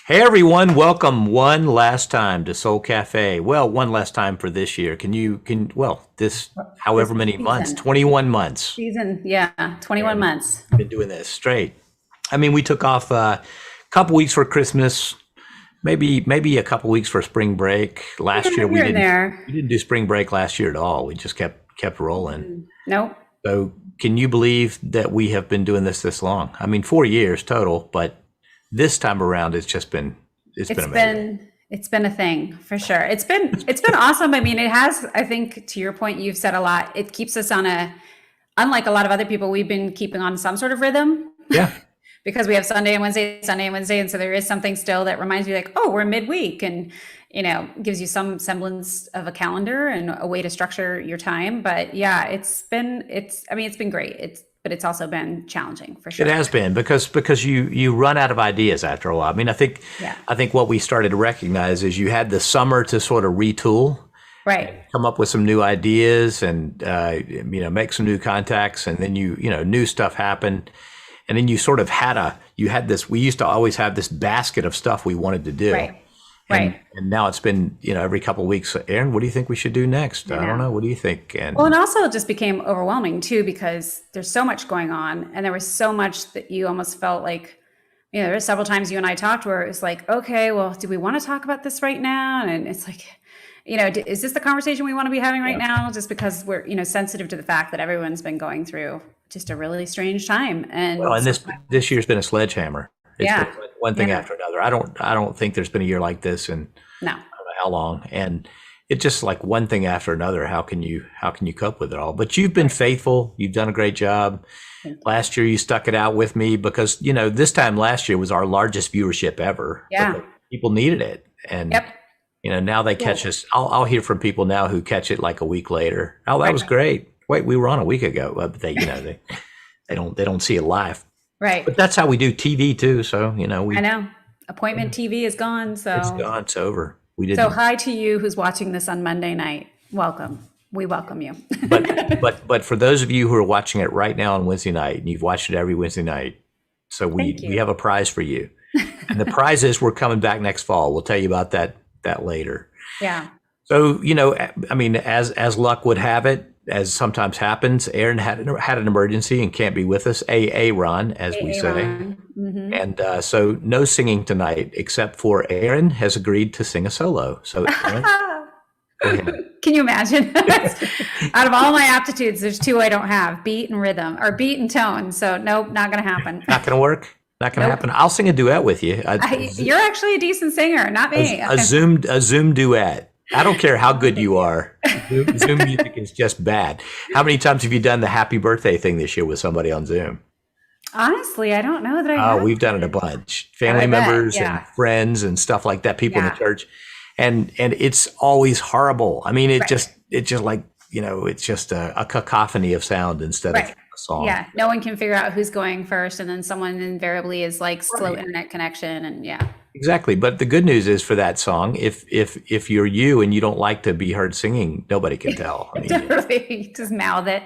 Hey everyone, welcome one last time to Soul Cafe. Well, one last time for this year. This This however many months, season. 21 months. Yeah, 21 And months. we've been doing this straight. I mean, we took off a couple weeks for Christmas, maybe a couple weeks for spring break. Last Yeah, year here and we there. didn't do spring break last year at all. We just kept rolling. Nope. So, can you believe that we have been doing this long? I mean, 4 years total, but this time around it's been amazing. It's been a thing for sure. It's been awesome. I mean, it has, I think to your point, you've said a lot. It keeps us on a unlike a lot of other people, we've been keeping on some sort of rhythm Yeah. because we have Sunday and Wednesday. And so there is something still that reminds you like, oh, we're midweek and, gives you some semblance of a calendar and a way to structure your time. But yeah, it's been great. But it's also been challenging for It sure. has been because you run out of ideas after a while. I mean, Yeah. I think what we started to recognize is you had the summer to sort of retool, Right. come up with some new ideas, and make some new contacts, and then new stuff happened, and then you had this. We used to always have this basket of stuff we wanted to do, Right. and Right. and now it's been every couple of weeks. Aaron, what do you think we should do next? I I don't know. know. What do you think? Well, And and also it just became overwhelming too because there's so much going on, and there was so much that you almost felt like, there were several times you and I talked where it was like, okay, well, do we want to talk about this right now? And it's like, is this the conversation we want to be having right yeah. now? Just because we're, sensitive to the fact that everyone's been going through just a really strange time, Well, and and sometimes, this year's been a sledgehammer. It's been yeah, one thing yeah, after another. I don't think there's been a year like this in no, how long, and it's just like one thing after another. How can you cope with it all? But you've been right. faithful. You've done a great job. Thank you. Last year you stuck it out with me because this time last year was our largest viewership ever because Yeah. people needed it, and Yep. now they catch Cool. us. I'll hear from people now who catch it like a week later. Oh, that Right. was great. Wait, we were on a week ago. But they don't see it live. Right. But that's how we do TV too. So I we know. Appointment TV is gone, it's so gone. It's over. We So didn't. hi to you who's watching this on Monday night. Welcome. We welcome you. But for those of you who are watching it right now on Wednesday night, and you've watched it every Wednesday night, so Thank we you. have a prize for you, and the prize is we're coming back next fall. We'll tell you about that later. Yeah. So I mean, as luck would have it, as sometimes happens, Aaron had an emergency and can't be with us. Ron, as we Hey, say, Aaron. Hmm. and so no singing tonight, except for Aaron has agreed to sing a solo. So Aaron, go ahead. Can you imagine? Out of all my aptitudes, there's two I don't have: beat and rhythm, or beat and tone. So nope, not going to happen. Not going to work. Not going to Nope. happen. I'll sing a duet with you. You're actually a decent singer, not me. A Zoom duet. I don't care how good you are. Zoom music is just bad. How many times have you done the happy birthday thing this year with somebody on Zoom? Honestly, I don't know that I Oh, have. we've done it a bunch. I Family bet. members and Yeah. friends and stuff like that. People in the Yeah. church, and it's always horrible. I mean, Right. it's just like it's just a cacophony of sound instead of Right. a song. Yeah. No one can figure out who's going first, and then someone invariably is like slow Right. internet connection, and yeah. Exactly. But the good news is for that song, if you're you and you don't like to be heard singing, nobody can tell. I mean, Totally just mouth it.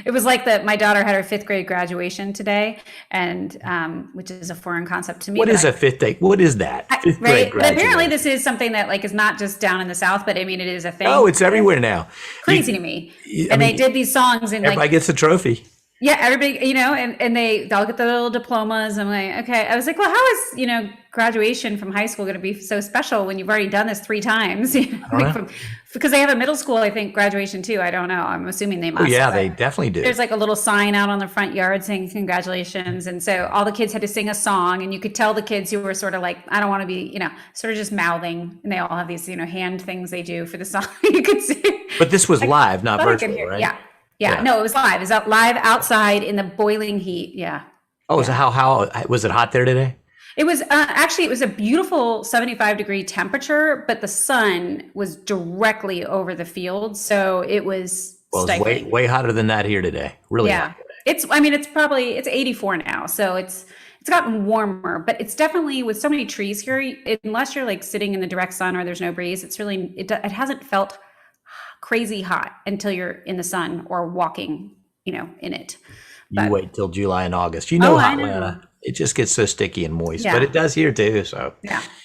It was like that. My daughter had her fifth grade graduation today, and which is a foreign concept to me. what But is a fifth date? What is that? Fifth grade right, but apparently graduation. this is something that like is not just down in the South, but I mean it is a Oh, thing. it's everywhere now. Crazy to You, me. I And they mean, did these songs and everybody like gets a trophy. yeah, everybody, and they'll get the little diplomas. I'm like, okay. I was like, well, how is, graduation from high school going to be so special when you've already done this three times? I don't Like know. because they have a middle school, I think, graduation too. I don't know. I'm assuming they Oh must, yeah, but they definitely do. there's like a little sign out on the front yard saying congratulations. And so all the kids had to sing a song, and you could tell the kids who were sort of like, I don't want to be, sort of just mouthing. And they all have these, hand things they do for the song. You could see. But this was I live, not thought I could virtual, hear. right? Yeah. Yeah. Yeah. No, it was live. It was out live outside in the boiling heat. Yeah. Oh, so Yeah. how was it hot there today? It was actually, it was a beautiful 75-degree temperature, but the sun was directly over the field. So it was Well, it's way stifling. way hotter than that here today. Really hot Yeah. today. I mean, it's 84 now. So it's gotten warmer, but it's definitely with so many trees here, unless you're like sitting in the direct sun or there's no breeze, it hasn't felt crazy hot until you're in the sun or walking, in it. You But wait till July and August. oh, I Hot know. Atlanta. it just gets so sticky and moist, Yeah. but it does here too. So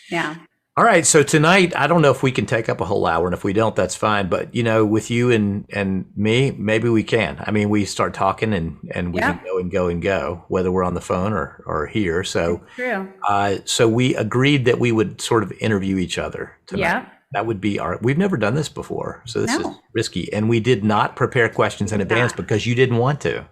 Yeah. all right. So tonight, I don't know if we can take up a whole hour, and if we don't, that's fine. But with you and me, maybe we can. I mean, we start talking and we can go and go, whether we're on the phone or here. So True. so we agreed that we would sort of interview each other tonight. Yeah. That would be we've never done this before, so this is No. risky. And we did not prepare questions in advance because you didn't want to.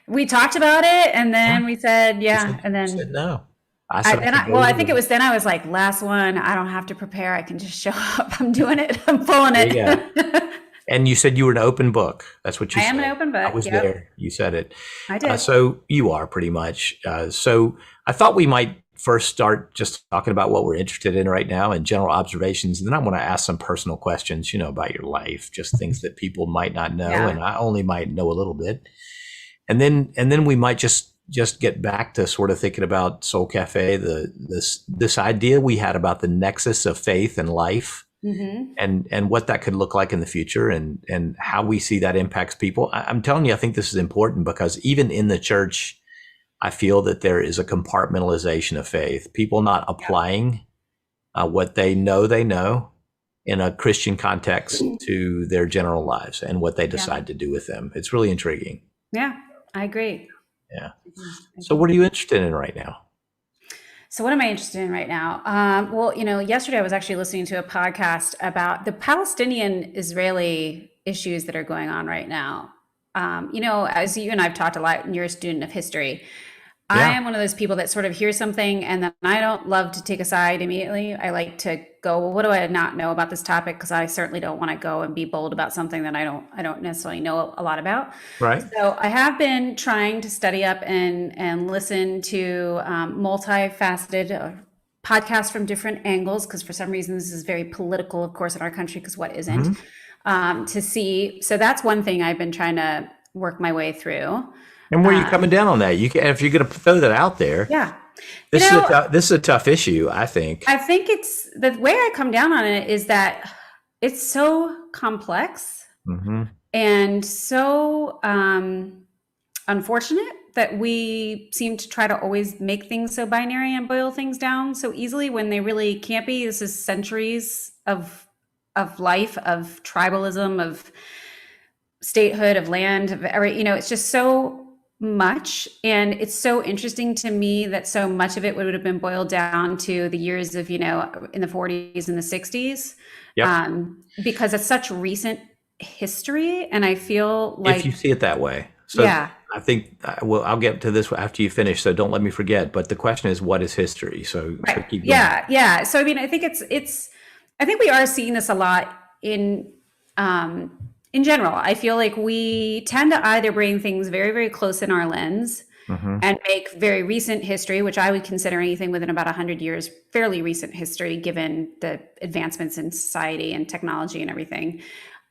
We talked about it, and then we said, and then said no. I think it was then I was like, last one, I don't have to prepare. I can just show up. I'm doing it. I'm pulling it. Yeah. And you said you were an open book. That's what you said. I am an open book. I was there. You said it. I did. So you are pretty much. So I thought we might first start just talking about what we're interested in right now and general observations. And then I want to ask some personal questions, about your life, just things that people might not know. And I only might know a little bit. And then we might just get back to sort of thinking about Soul Cafe, this idea we had about the nexus of faith and life, and what that could look like in the future, and how we see that impacts people. I'm telling you, I think this is important because even in the church, I feel that there is a compartmentalization of faith. People not applying what they know in a Christian context to their general lives and what they decide to do with them. It's really intriguing. Yeah, I agree. Yeah. So what are you interested in right now? So what am I interested in right now? Well, yesterday I was actually listening to a podcast about the Palestinian-Israeli issues that are going on right now. As you and I've talked a lot, and you're a student of history. I am one of those people that sort of hears something and then I don't love to take a side immediately. I like to go, well, what do I not know about this topic? Because I certainly don't want to go and be bold about something that I don't necessarily know a lot about. Right. So I have been trying to study up and listen to multifaceted podcasts from different angles, because for some reason this is very political, of course, in our country, because what isn't, to see. So that's one thing I've been trying to work my way through. And where are you coming down on that? You can, if you're going to throw that out there. Yeah. This is a tough issue, I think. I think it's the way I come down on it is that it's so complex and so unfortunate that we seem to try to always make things so binary and boil things down so easily when they really can't be. This is centuries of life, of tribalism, of statehood, of land, of it's just so much. And it's so interesting to me that so much of it would have been boiled down to the years of, in the 40s and the 60s, because it's such recent history. And I feel like, if you see it that way. So I think, I'll get to this after you finish, so don't let me forget. But the question is, what is history? So keep going. Yeah. So, I mean, I think I think we are seeing this a lot in general. I feel like we tend to either bring things very, very close in our lens and make very recent history, which I would consider anything within about 100 years, fairly recent history, given the advancements in society and technology and everything.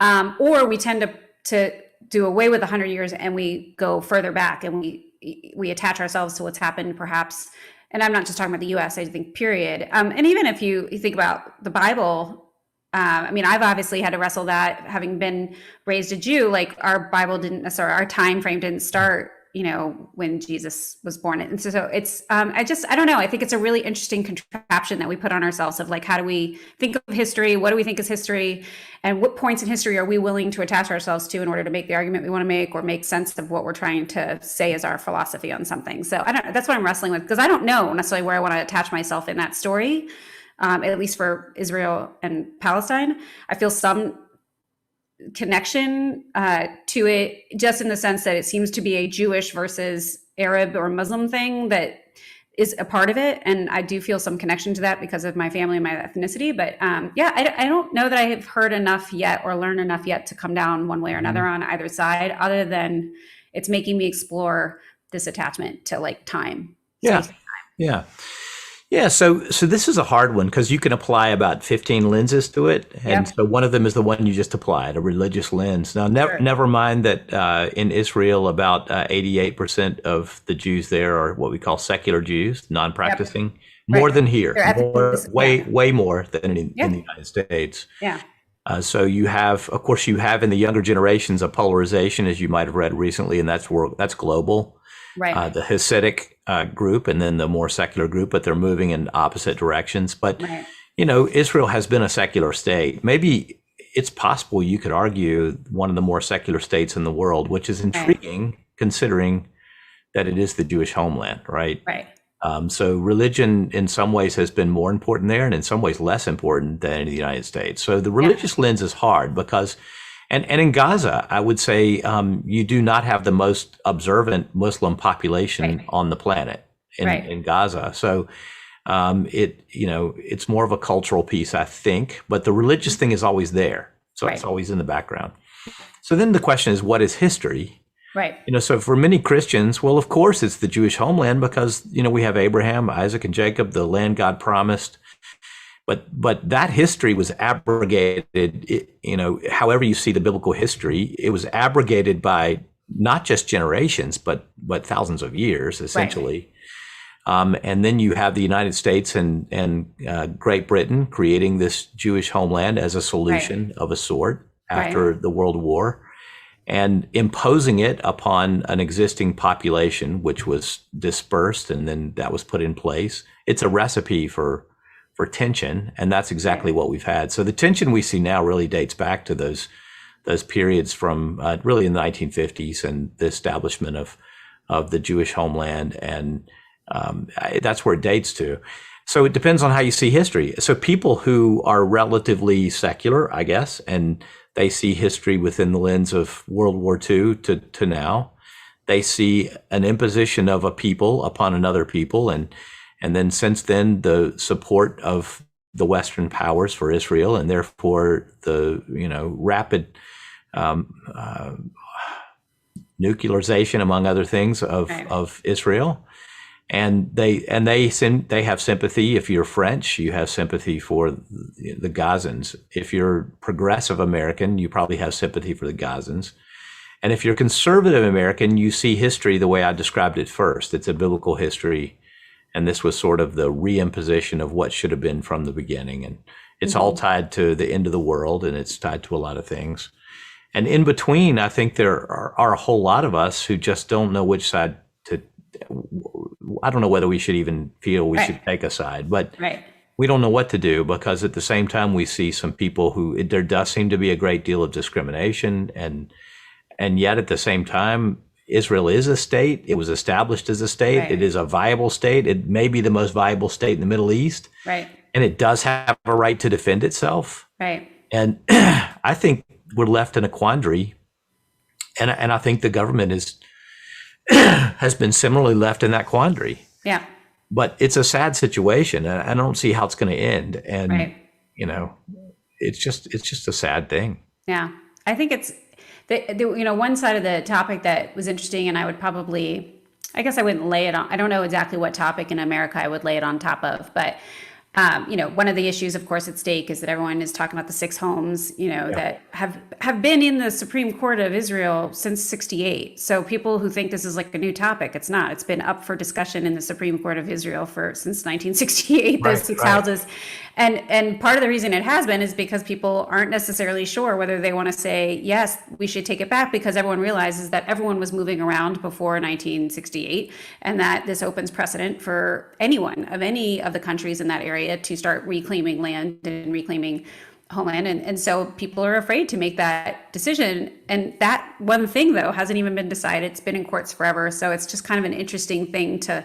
Or we tend to do away with 100 years and we go further back and we attach ourselves to what's happened perhaps. And I'm not just talking about the US, I think period. And even if you think about the Bible, I mean, I've obviously had to wrestle that, having been raised a Jew. Like our Bible didn't necessarily, our time frame didn't start, when Jesus was born. And so it's, I don't know. I think it's a really interesting contraption that we put on ourselves of like, how do we think of history? What do we think is history? And what points in history are we willing to attach ourselves to in order to make the argument we want to make or make sense of what we're trying to say as our philosophy on something? So that's what I'm wrestling with, because I don't know necessarily where I want to attach myself in that story. At least for Israel and Palestine, I feel some connection to it, just in the sense that it seems to be a Jewish versus Arab or Muslim thing that is a part of it. And I do feel some connection to that because of my family and my ethnicity. But I don't know that I have heard enough yet or learned enough yet to come down one way or another on either side, other than it's making me explore this attachment to like time. Yeah. So this is a hard one because you can apply about 15 lenses to it. And so one of them is the one you just applied, a religious lens. Now, never mind that in Israel, about 88% of the Jews there are what we call secular Jews, non-practicing, more than here, way more than in the United States. So you have, of course, you have in the younger generations a polarization, as you might have read recently, and that's global. Right. The Hasidic group, and then the more secular group, but they're moving in opposite directions. But Right. Israel has been a secular state. Maybe it's possible you could argue one of the more secular states in the world, which is intriguing considering that it is the Jewish homeland, right? Right. So religion in some ways has been more important there and in some ways less important than in the United States. So the religious lens is hard because, and in Gaza, I would say you do not have the most observant Muslim population on the planet in Gaza. So it's more of a cultural piece, I think, but the religious thing is always there. So it's always in the background. So then the question is, what is history? Right. So for many Christians, well, of course, it's the Jewish homeland because, we have Abraham, Isaac, and Jacob, the land God promised. But that history was abrogated, however you see the biblical history, it was abrogated by not just generations, but thousands of years, essentially. And then you have the United States and Great Britain creating this Jewish homeland as a solution of a sort after the World War, and imposing it upon an existing population, which was dispersed, and then that was put in place. It's a recipe for tension, and that's exactly what we've had. So the tension we see now really dates back to those periods from really in the 1950s and the establishment of the Jewish homeland, and that's where it dates to. So it depends on how you see history. So people who are relatively secular, I guess, and they see history within the lens of World War II to now. They see an imposition of a people upon another people, and then since then the support of the Western powers for Israel, and therefore the rapid nuclearization, among other things, of Israel. And they have sympathy. If you're French, you have sympathy for the Gazans. If you're progressive American, you probably have sympathy for the Gazans. And if you're conservative American, you see history the way I described it first. It's a biblical history, and this was sort of the reimposition of what should have been from the beginning. And it's all tied to the end of the world, and it's tied to a lot of things. And in between, I think there are a whole lot of us who just don't know which side to. I don't know whether we should even feel we should take a side, but we don't know what to do, because at the same time we see some people who there does seem to be a great deal of discrimination, and yet at the same time Israel is a state. It was established as a state. It is a viable state. It may be the most viable state in the Middle East, and it does have a right to defend itself. And I think we're left in a quandary, and I think the government has been similarly left in that quandary. But it's a sad situation, and I don't see how it's going to end. And it's just a sad thing. I think it's one side of the topic that was interesting, and I wouldn't lay it on. I don't know exactly what topic in America I would lay it on top of, but one of the issues, of course, at stake is that everyone is talking about the 6 homes, that have been in the Supreme Court of Israel since '68. So people who think this is like a new topic, it's not. It's been up for discussion in the Supreme Court of Israel since 1968. Those 6 houses, and part of the reason it has been is because people aren't necessarily sure whether they want to say yes, we should take it back, because everyone realizes that everyone was moving around before 1968, and that this opens precedent for anyone of any of the countries in that area to start reclaiming land and reclaiming homeland. And so people are afraid to make that decision. And that one thing, though, hasn't even been decided. It's been in courts forever. So it's just kind of an interesting thing to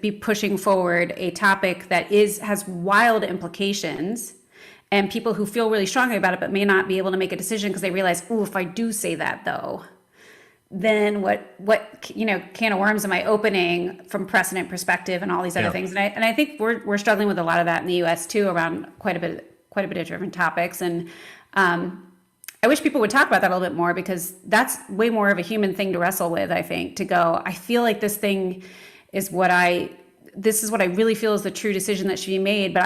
be pushing forward a topic that has wild implications, and people who feel really strongly about it but may not be able to make a decision because they realize, oh, if I do say that, though, then what can of worms am I opening from precedent perspective and all these other things. And I think we're struggling with a lot of that in the US too, around quite a bit of different topics. And I wish people would talk about that a little bit more, because that's way more of a human thing to wrestle with, I think, to go, I feel like this thing is this is what I really feel is the true decision that should be made, but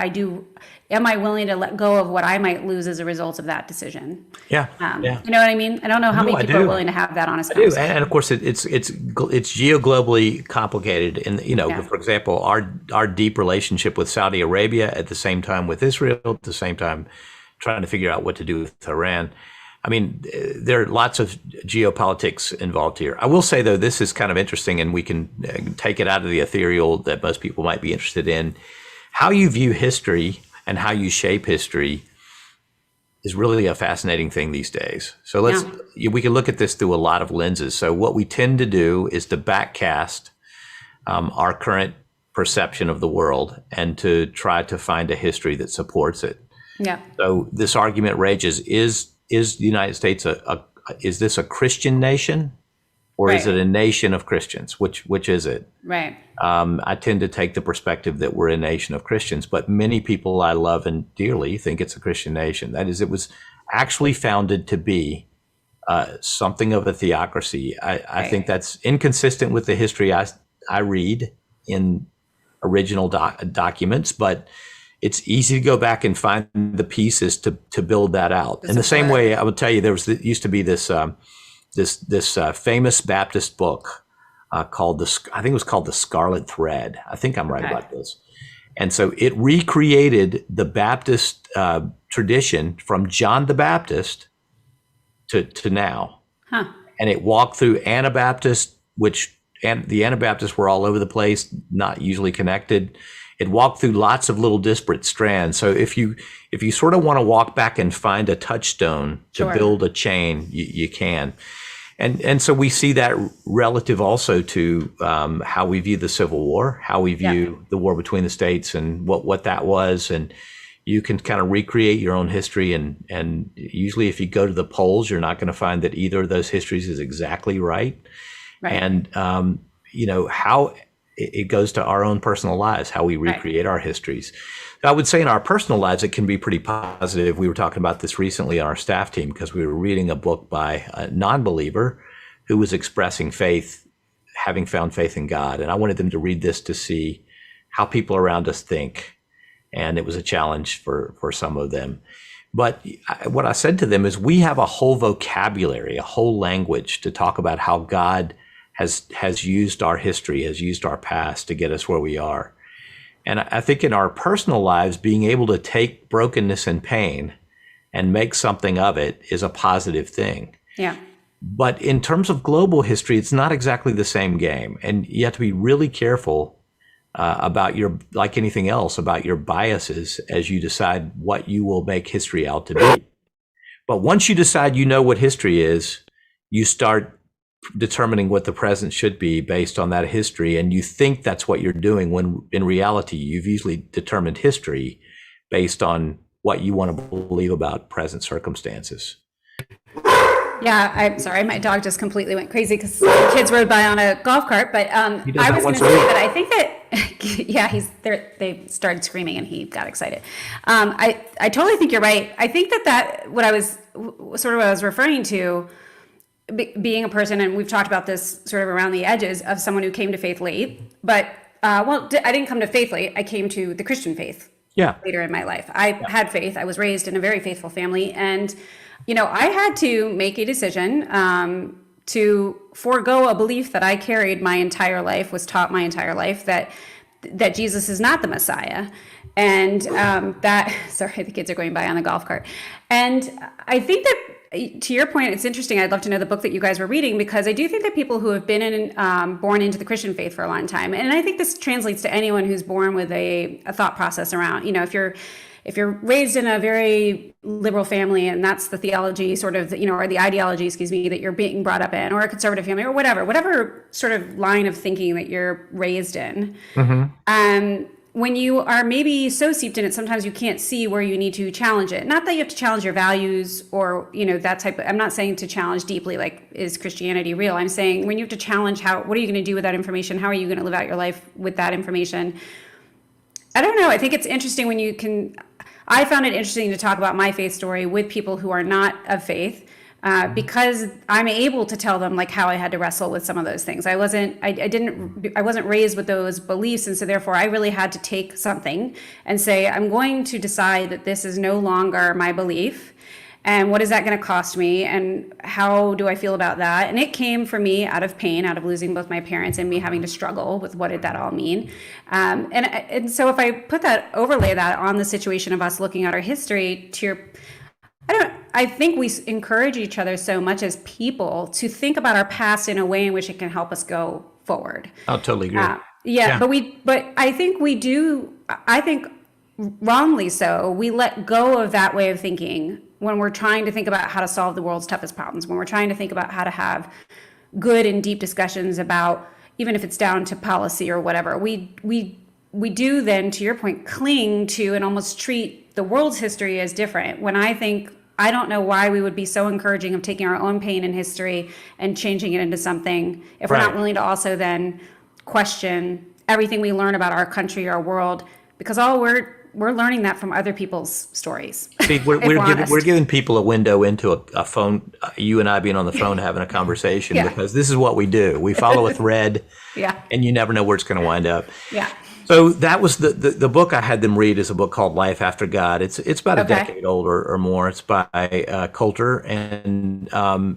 am I willing to let go of what I might lose as a result of that decision? You know what I mean? I don't know how many people are willing to have that honest conversation. And of course, it's geo-globally complicated. And for example, our deep relationship with Saudi Arabia, at the same time with Israel, at the same time trying to figure out what to do with Iran. I mean, there are lots of geopolitics involved here. I will say, though, this is kind of interesting, and we can take it out of the ethereal that most people might be interested in. How you view history and how you shape history is really a fascinating thing these days. So we can look at this through a lot of lenses. So what we tend to do is to backcast our current perception of the world and to try to find a history that supports it. Yeah. So this argument rages: is the United States is this a Christian nation, or is it a nation of Christians? Which is it? Right. I tend to take the perspective that we're a nation of Christians, but many people I love and dearly think it's a Christian nation. That is, it was actually founded to be something of a theocracy. I think that's inconsistent with the history I read in original documents, but it's easy to go back and find the pieces to build that out. In the same way, I will tell you, used to be this famous Baptist book called I think it was called the Scarlet Thread. I think I'm right about this. And so it recreated the Baptist tradition from John the Baptist to now. Huh. And it walked through Anabaptist, and the Anabaptists were all over the place, not usually connected. It walked through lots of little disparate strands. So if you sort of want to walk back and find a touchstone to build a chain, you can. And so we see that relative also to how we view the Civil War, how we view the war between the states and what that was. And you can kind of recreate your own history. And usually if you go to the polls, you're not going to find that either of those histories is exactly right. And, how it goes to our own personal lives, how we recreate our histories. I would say in our personal lives, it can be pretty positive. We were talking about this recently on our staff team because we were reading a book by a non-believer who was expressing faith, having found faith in God. And I wanted them to read this to see how people around us think. And it was a challenge for some of them. But what I said to them is we have a whole vocabulary, a whole language to talk about how God has used our history, has used our past to get us where we are. And I think in our personal lives, being able to take brokenness and pain and make something of it is a positive thing. Yeah. But in terms of global history, it's not exactly the same game. And you have to be really careful about like anything else, about your biases as you decide what you will make history out to be. But once you decide you know what history is, you start determining what the present should be based on that history, and you think that's what you're doing when in reality you've usually determined history based on what you want to believe about present circumstances. Yeah, I'm sorry, my dog just completely went crazy because the kids rode by on a golf cart. But I was going to say that I think that they started screaming and he got excited. I totally think you're right. I think that what I was referring to, being a person, and we've talked about this sort of around the edges, of someone who came to faith late, but I didn't come to faith late. I came to the Christian faith later in my life. I had faith. I was raised in a very faithful family, and I had to make a decision to forego a belief that I carried my entire life, was taught my entire life, that Jesus is not the Messiah. And sorry, the kids are going by on the golf cart. And I think that, to your point, it's interesting. I'd love to know the book that you guys were reading, because I do think that people who have been born into the Christian faith for a long time, and I think this translates to anyone who's born with a thought process around, if you're raised in a very liberal family and that's the theology sort of, or the ideology, that you're being brought up in, or a conservative family, or whatever sort of line of thinking that you're raised in. Mm-hmm. When you are maybe so steeped in it, sometimes you can't see where you need to challenge it. Not that you have to challenge your values or, that type of, I'm not saying to challenge deeply, like, is Christianity real? I'm saying when you have to challenge what are you going to do with that information? How are you going to live out your life with that information? I don't know. I think it's interesting when I found it interesting to talk about my faith story with people who are not of faith, because I'm able to tell them like how I had to wrestle with some of those things. I wasn't raised with those beliefs. And so therefore I really had to take something and say, I'm going to decide that this is no longer my belief. And what is that going to cost me? And how do I feel about that? And it came for me out of pain, out of losing both my parents and me having to struggle with what did that all mean. And so if I overlay that on the situation of us looking at our history I think we encourage each other so much as people to think about our past in a way in which it can help us go forward. I'll totally agree. Yeah. But I think we do, I think wrongly so, we let go of that way of thinking when we're trying to think about how to solve the world's toughest problems, when we're trying to think about how to have good and deep discussions about, even if it's down to policy or whatever, we do then, to your point, cling to and almost treat the world's history as different. When I don't know why we would be so encouraging of taking our own pain in history and changing it into something if we're not willing to also then question everything we learn about our country, our world, because we're learning that from other people's stories. See, we're giving people a window into a phone, you and I being on the phone having a conversation, because this is what we do. We follow a thread, and you never know where it's going to wind up. Yeah. So that was the book I had them read is a book called Life After God. It's about a decade old or more. It's by Coulter and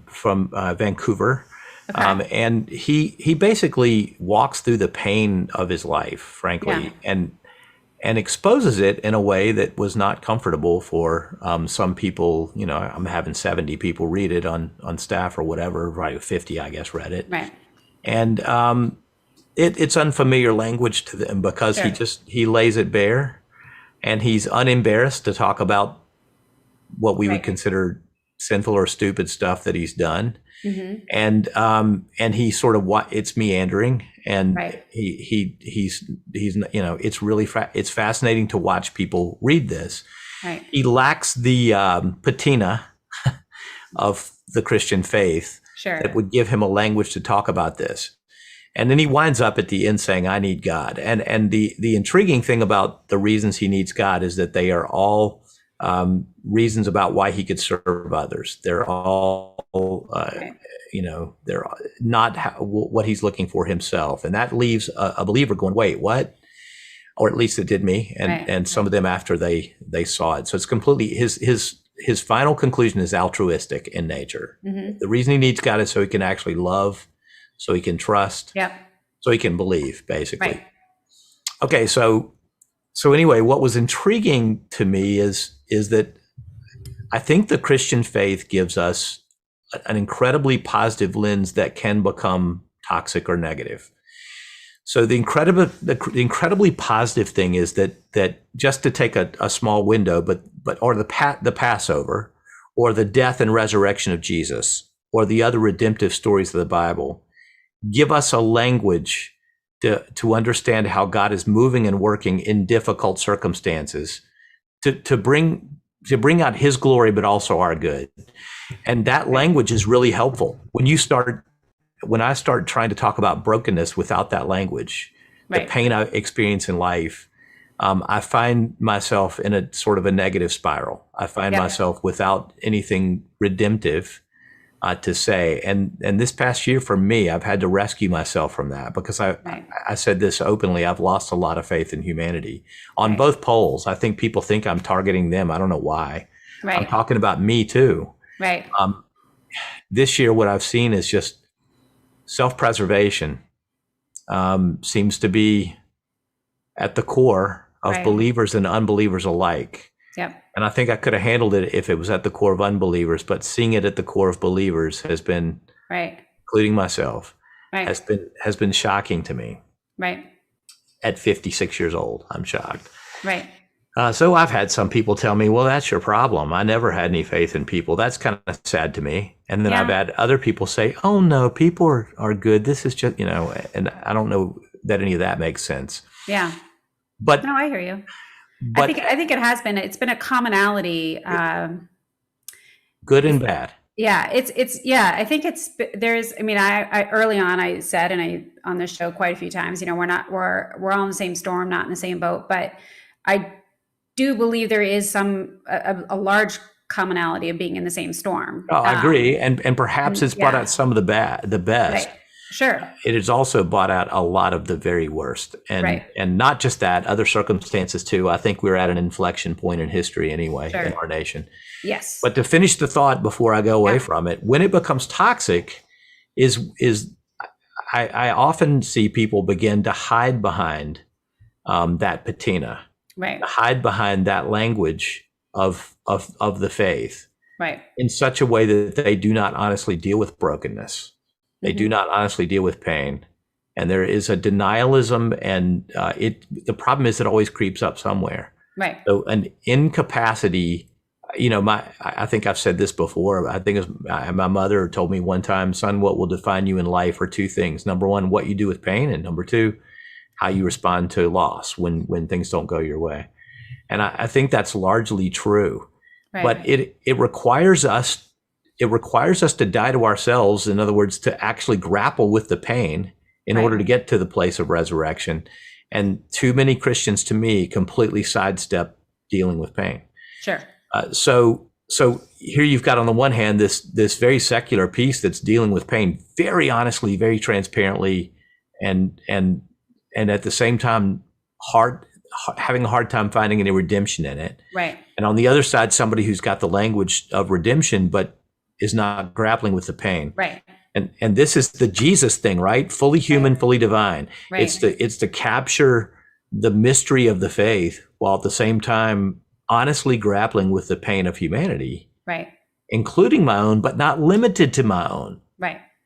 from Vancouver. And he basically walks through the pain of his life, frankly, and exposes it in a way that was not comfortable for some people. You know, I'm having 70 people read it on staff or whatever, right? 50, I guess, read it. Right. And it's unfamiliar language to them because he lays it bare, and he's unembarrassed to talk about what we would consider sinful or stupid stuff that he's done. And he sort of it's meandering, and he's you know, it's really it's fascinating to watch people read this. He lacks the patina of the Christian faith that would give him a language to talk about this. And then he winds up at the end saying, I need God. And the intriguing thing about the reasons he needs God is that they are all reasons about why he could serve others. They're all, you know, they're not what he's looking for himself. And that leaves a believer going, wait, what? Or at least it did me. And some of them after they saw it. So it's completely, his final conclusion is altruistic in nature. The reason he needs God is so he can actually love, so he can trust, so he can believe, basically. Okay, so anyway, what was intriguing to me is that I think the Christian faith gives us an incredibly positive lens that can become toxic or negative. So the incredibly positive thing is that just to take a small window, or the Passover, or the death and resurrection of Jesus, or the other redemptive stories of the Bible, give us a language to understand how God is moving and working in difficult circumstances to bring out his glory, but also our good. And that language is really helpful. When I start trying to talk about brokenness without that language, the pain I experience in life, I find myself in a sort of a negative spiral. I find myself without anything redemptive to say. And this past year for me, I've had to rescue myself from that because I said this openly, I've lost a lot of faith in humanity on both poles. I think people think I'm targeting them. I don't know why. I'm talking about me too. This year, what I've seen is just self-preservation seems to be at the core of believers and unbelievers alike. And I think I could have handled it if it was at the core of unbelievers, but seeing it at the core of believers has been, including myself, has been shocking to me. At 56 years old, I'm shocked. So I've had some people tell me, well, that's your problem. I never had any faith in people. That's kind of sad to me. And then I've had other people say, oh no, people are good. This is just, and I don't know that any of that makes sense. But no, I hear you. But I think it has been. It's been a commonality. Good and bad. I think there's. I mean, I early on I said, and I on this show quite a few times, we're all in the same storm, not in the same boat. But I do believe there is a large commonality of being in the same storm. Oh, I agree, and perhaps it's brought out some of the best. Sure. It has also brought out a lot of the very worst. And not just that, other circumstances too. I think we're at an inflection point in history anyway, in our nation. Yes. But to finish the thought before I go away from it, when it becomes toxic is I often see people begin to hide behind that patina, to hide behind that language of the faith, in such a way that they do not honestly deal with brokenness. They do not honestly deal with pain, and there is a denialism, and the problem is it always creeps up somewhere. So an incapacity. I think I've said this before. I think my mother told me one time, son, what will define you in life are two things. Number one, what you do with pain. And number two, how you respond to loss when things don't go your way. And I think that's largely true. But it requires us to die to ourselves. In other words, to actually grapple with the pain in order to get to the place of resurrection. And too many Christians, to me, completely sidestep dealing with pain. Sure. So here you've got on the one hand this very secular piece that's dealing with pain very honestly, very transparently, and at the same time having a hard time finding any redemption in it. And on the other side, somebody who's got the language of redemption but is not grappling with the pain. And this is the Jesus thing, right? Fully human, fully divine. It's to capture the mystery of the faith while at the same time honestly grappling with the pain of humanity, including my own, but not limited to my own.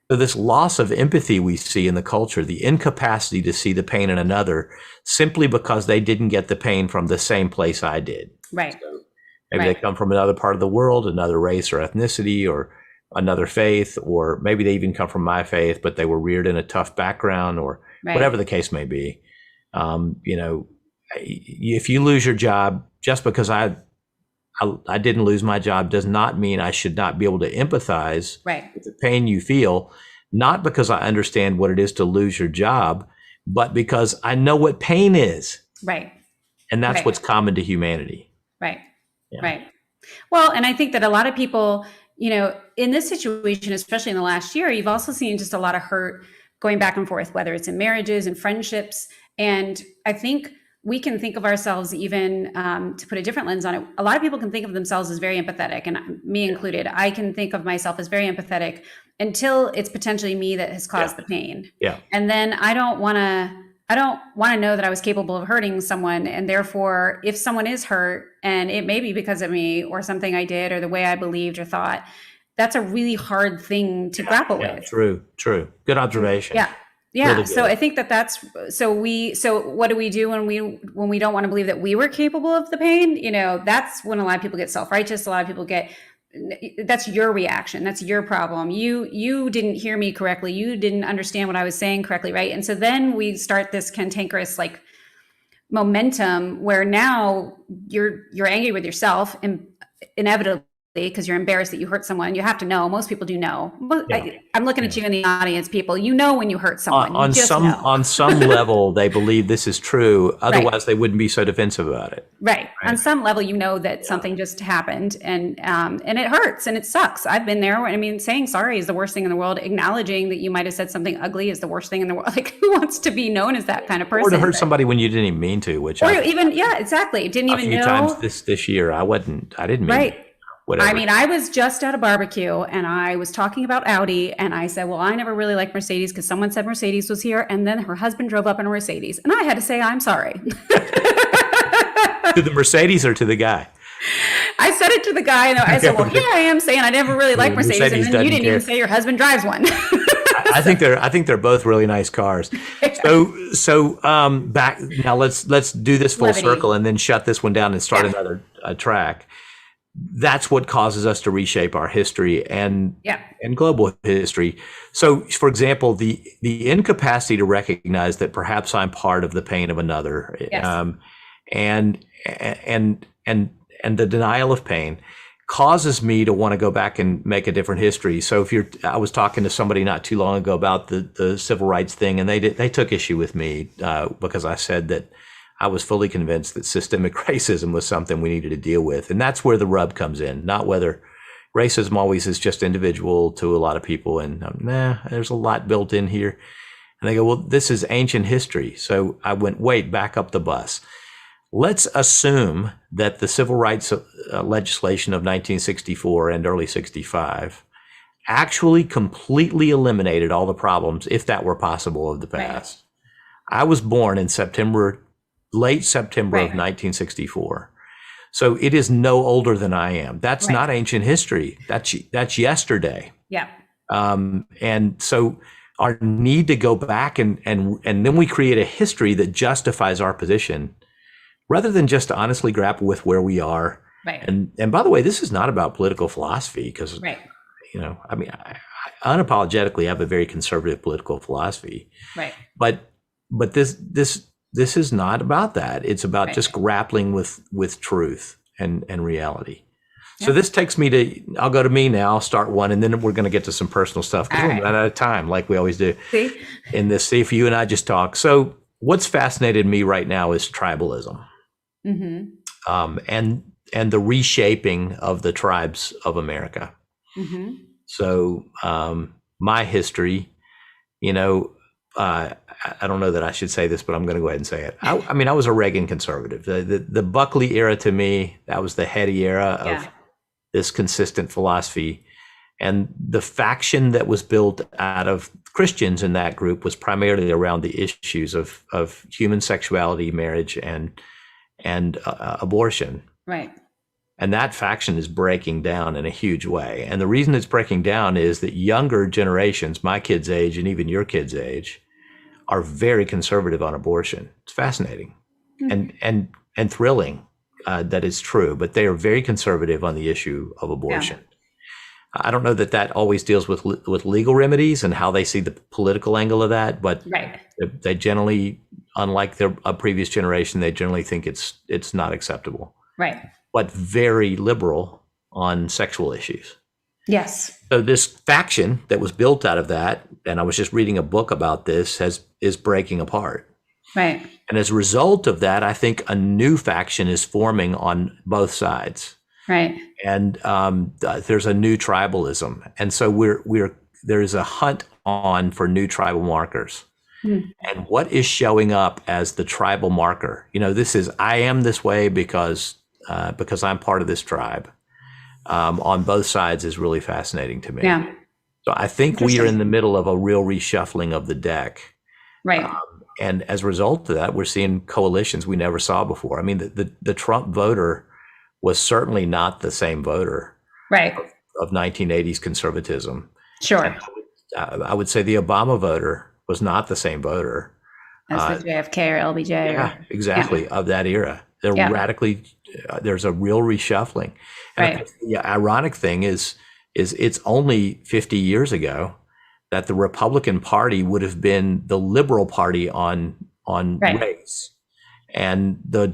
So this loss of empathy we see in the culture, the incapacity to see the pain in another simply because they didn't get the pain from the same place I did. So maybe they come from another part of the world, another race or ethnicity, or another faith, or maybe they even come from my faith, but they were reared in a tough background, or whatever the case may be. If you lose your job, just because I didn't lose my job does not mean I should not be able to empathize with the pain you feel, not because I understand what it is to lose your job, but because I know what pain is. And that's what's common to humanity. Well, and I think that a lot of people, in this situation, especially in the last year, you've also seen just a lot of hurt going back and forth, whether it's in marriages and friendships. And I think we can think of ourselves, even to put a different lens on it. A lot of people can think of themselves as very empathetic, and me included. I can think of myself as very empathetic until it's potentially me that has caused the pain. And then I don't want to know that I was capable of hurting someone. And therefore, if someone is hurt, and it may be because of me or something I did or the way I believed or thought, that's a really hard thing to grapple with. True. Good observation. Really so I think so what do we do when we don't want to believe that we were capable of the pain? That's when a lot of people get self-righteous. A lot of people that's your reaction. That's your problem. You didn't hear me correctly. You didn't understand what I was saying correctly. Right. And so then we start this cantankerous momentum where now you're angry with yourself, and inevitably, because you're embarrassed that you hurt someone. You have to know. Most people do know. I'm looking at you in the audience, people. When you hurt someone. On some level, they believe this is true. Otherwise, they wouldn't be so defensive about it. On some level, that something just happened, and it hurts and it sucks. I've been there. I mean, saying sorry is the worst thing in the world. Acknowledging that you might have said something ugly is the worst thing in the world. Who wants to be known as that kind of person? Or to hurt somebody when you didn't even mean to, exactly. Didn't even know. A few times this year, I didn't mean to. Whatever. I mean, I was just at a barbecue and I was talking about Audi, and I said, well, I never really liked Mercedes because someone said Mercedes was here, and then her husband drove up in a Mercedes, and I had to say, I'm sorry. To the Mercedes or to the guy? I said it to the guy, and I said, well, here I am saying I never really liked Mercedes, and then you didn't even say your husband drives one. I think they're both really nice cars. So back now, let's do this full circle and then shut this one down and start another track. That's what causes us to reshape our history and global history. So, for example, the incapacity to recognize that perhaps I'm part of the pain of another, and the denial of pain causes me to want to go back and make a different history. So, I was talking to somebody not too long ago about the civil rights thing, and they took issue with me because I said that I was fully convinced that systemic racism was something we needed to deal with. And that's where the rub comes in, not whether racism always is just individual to a lot of people, and there's a lot built in here. And they go, well, this is ancient history. So I went, wait, back up the bus. Let's assume that the civil rights legislation of 1964 and early 65 actually completely eliminated all the problems, if that were possible, of the past. Right. I was born in late September of 1964. So it is no older than I am. That's not ancient history. That's yesterday. Yeah. And so our need to go back and then we create a history that justifies our position, rather than just to honestly grapple with where we are. Right. And by the way, this is not about political philosophy, because I mean, I unapologetically have a very conservative political philosophy. Right. But this is not about that. It's about just grappling with truth and reality. So this takes me to, I'll go to me now, I'll start one, and then we're going to get to some personal stuff, because we're out of time, like we always do. In this, see if you and I just talk. So what's fascinated me right now is tribalism. Mm-hmm. And the reshaping of the tribes of America. Mm-hmm. So my history, I don't know that I should say this, but I'm going to go ahead and say it. I mean, I was a Reagan conservative. The Buckley era, to me, that was the heady era of this consistent philosophy. And the faction that was built out of Christians in that group was primarily around the issues of human sexuality, marriage, and abortion. Right. And that faction is breaking down in a huge way. And the reason it's breaking down is that younger generations, my kids' age and even your kids' age, are very conservative on abortion. It's fascinating and thrilling that it's true, but they are very conservative on the issue of abortion. Yeah. I don't know that always deals with legal remedies and how they see the political angle of that, but they generally, unlike a previous generation, they generally think it's not acceptable. Right. But very liberal on sexual issues. Yes. So this faction that was built out of that, and I was just reading a book about this, is breaking apart. Right. And as a result of that, I think a new faction is forming on both sides. Right. And there's a new tribalism, and so there's a hunt on for new tribal markers. And what is showing up as the tribal marker? This is, I am this way because I'm part of this tribe. On both sides is really fascinating to me. Yeah. So I think we are in the middle of a real reshuffling of the deck. Right. And as a result of that, we're seeing coalitions we never saw before. I mean, the Trump voter was certainly not the same voter of 1980s conservatism. Sure. I would say the Obama voter was not the same voter. As the JFK or LBJ. Yeah, exactly, of that era. They're radically, there's a real reshuffling. And the ironic thing is it's only 50 years ago that the Republican Party would have been the liberal party on race. And the